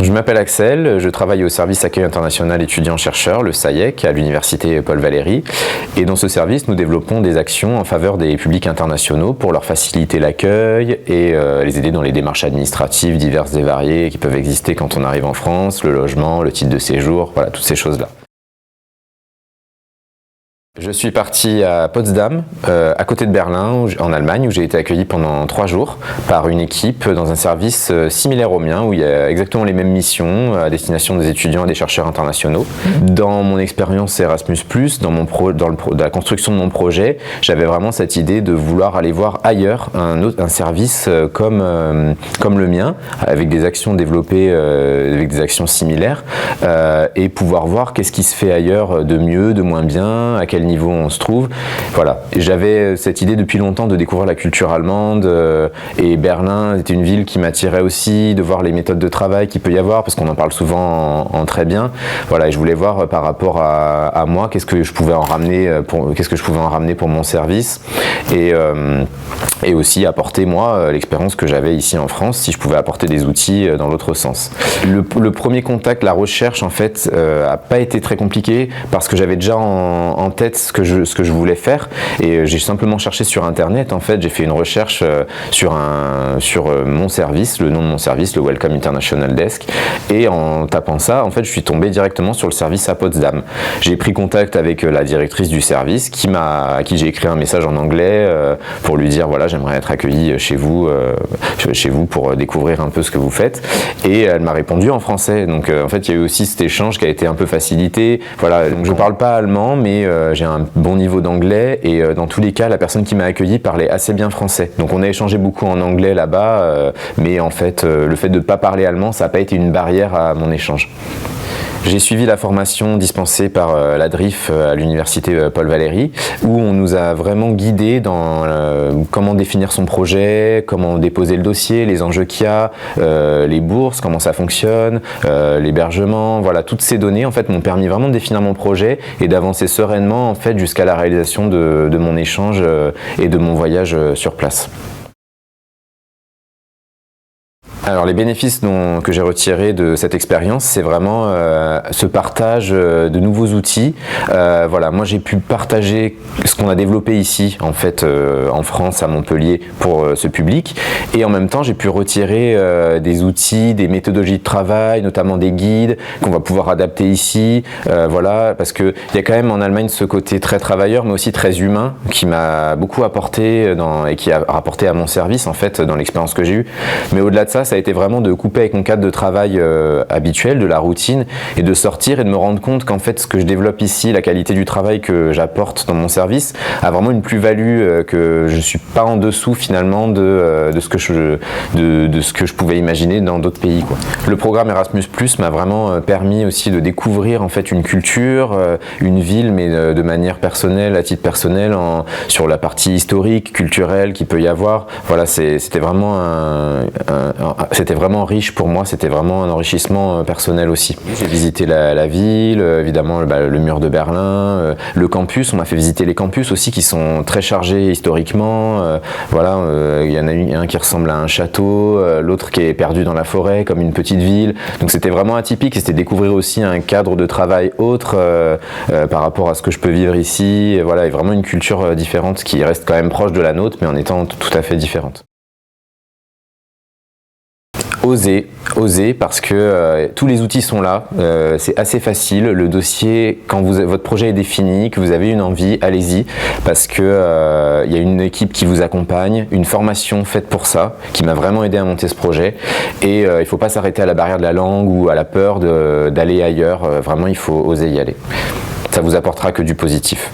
Je m'appelle Axel, je travaille au service accueil international étudiants-chercheurs, le SAIEC, à l'université Paul Valéry. Et dans ce service, nous développons des actions en faveur des publics internationaux pour leur faciliter l'accueil et les aider dans les démarches administratives diverses et variées qui peuvent exister quand on arrive en France, le logement, le titre de séjour, voilà, toutes ces choses-là. Je suis parti à Potsdam, à côté de Berlin, en Allemagne, où j'ai été accueilli pendant 3 jours par une équipe dans un service similaire au mien, où il y a exactement les mêmes missions à destination des étudiants et des chercheurs internationaux. Dans mon expérience Erasmus+, dans la construction de mon projet, j'avais vraiment cette idée de vouloir aller voir ailleurs un service comme le mien, avec des actions développées, avec des actions similaires, et pouvoir voir qu'est-ce qui se fait ailleurs de mieux, de moins bien, à quel niveau on se trouve. Voilà. J'avais cette idée depuis longtemps de découvrir la culture allemande et Berlin était une ville qui m'attirait aussi, de voir les méthodes de travail qu'il peut y avoir parce qu'on en parle souvent en très bien. Voilà, et je voulais voir par rapport à moi qu'est-ce que je pouvais en ramener pour mon service et aussi apporter moi l'expérience que j'avais ici en France si je pouvais apporter des outils dans l'autre sens. Le premier contact, la recherche en fait a pas été très compliqué parce que j'avais déjà en tête ce que je voulais faire et j'ai simplement cherché sur internet. En fait, j'ai fait une recherche sur mon service, le nom de mon service, le Welcome International Desk, et en tapant ça, en fait, je suis tombé directement sur le service à Potsdam. J'ai pris contact avec la directrice du service à qui j'ai écrit un message en anglais pour lui dire voilà, j'aimerais être accueilli chez vous pour découvrir un peu ce que vous faites, et elle m'a répondu en français. Donc en fait, il y a eu aussi cet échange qui a été un peu facilité. Voilà, donc je parle pas allemand, mais j'ai un bon niveau d'anglais et dans tous les cas, la personne qui m'a accueilli parlait assez bien français. Donc on a échangé beaucoup en anglais là-bas, mais en fait, le fait de ne pas parler allemand, ça n'a pas été une barrière à mon échange. J'ai suivi la formation dispensée par la DRIF à l'université Paul Valéry, où on nous a vraiment guidés dans comment définir son projet, comment déposer le dossier, les enjeux qu'il y a, les bourses, comment ça fonctionne, l'hébergement, voilà, toutes ces données en fait m'ont permis vraiment de définir mon projet et d'avancer sereinement en fait jusqu'à la réalisation de mon échange et de mon voyage sur place. Alors les bénéfices que j'ai retirés de cette expérience, c'est vraiment ce partage de nouveaux outils. Voilà, moi j'ai pu partager ce qu'on a développé ici, en fait, en France, à Montpellier, pour ce public. Et en même temps, j'ai pu retirer des outils, des méthodologies de travail, notamment des guides qu'on va pouvoir adapter ici. Voilà, parce qu'il y a quand même en Allemagne ce côté très travailleur, mais aussi très humain, qui m'a beaucoup apporté et qui a rapporté à mon service, en fait, dans l'expérience que j'ai eue. Mais au-delà de ça, ça a été vraiment de couper avec mon cadre de travail habituel, de la routine, et de sortir et de me rendre compte qu'en fait ce que je développe ici, la qualité du travail que j'apporte dans mon service, a vraiment une plus-value, que je suis pas en dessous finalement de ce que je pouvais imaginer dans d'autres pays, quoi. Le programme Erasmus+ m'a vraiment permis aussi de découvrir en fait une culture, une ville, mais de manière personnelle, à titre personnel, sur la partie historique, culturelle qu'il peut y avoir. Voilà, c'était vraiment riche pour moi, c'était vraiment un enrichissement personnel aussi. J'ai visité la ville, évidemment le mur de Berlin, le campus, on m'a fait visiter les campus aussi qui sont très chargés historiquement. Voilà, il y en a un qui ressemble à un château, l'autre qui est perdu dans la forêt comme une petite ville. Donc c'était vraiment atypique et c'était découvrir aussi un cadre de travail autre par rapport à ce que je peux vivre ici. Et voilà, et vraiment une culture différente qui reste quand même proche de la nôtre mais en étant tout à fait différente. Oser parce que tous les outils sont là, c'est assez facile, le dossier, quand votre projet est défini, que vous avez une envie, allez-y, parce que y a une équipe qui vous accompagne, une formation faite pour ça, qui m'a vraiment aidé à monter ce projet, et il ne faut pas s'arrêter à la barrière de la langue ou à la peur d'aller ailleurs, vraiment il faut oser y aller, ça vous apportera que du positif.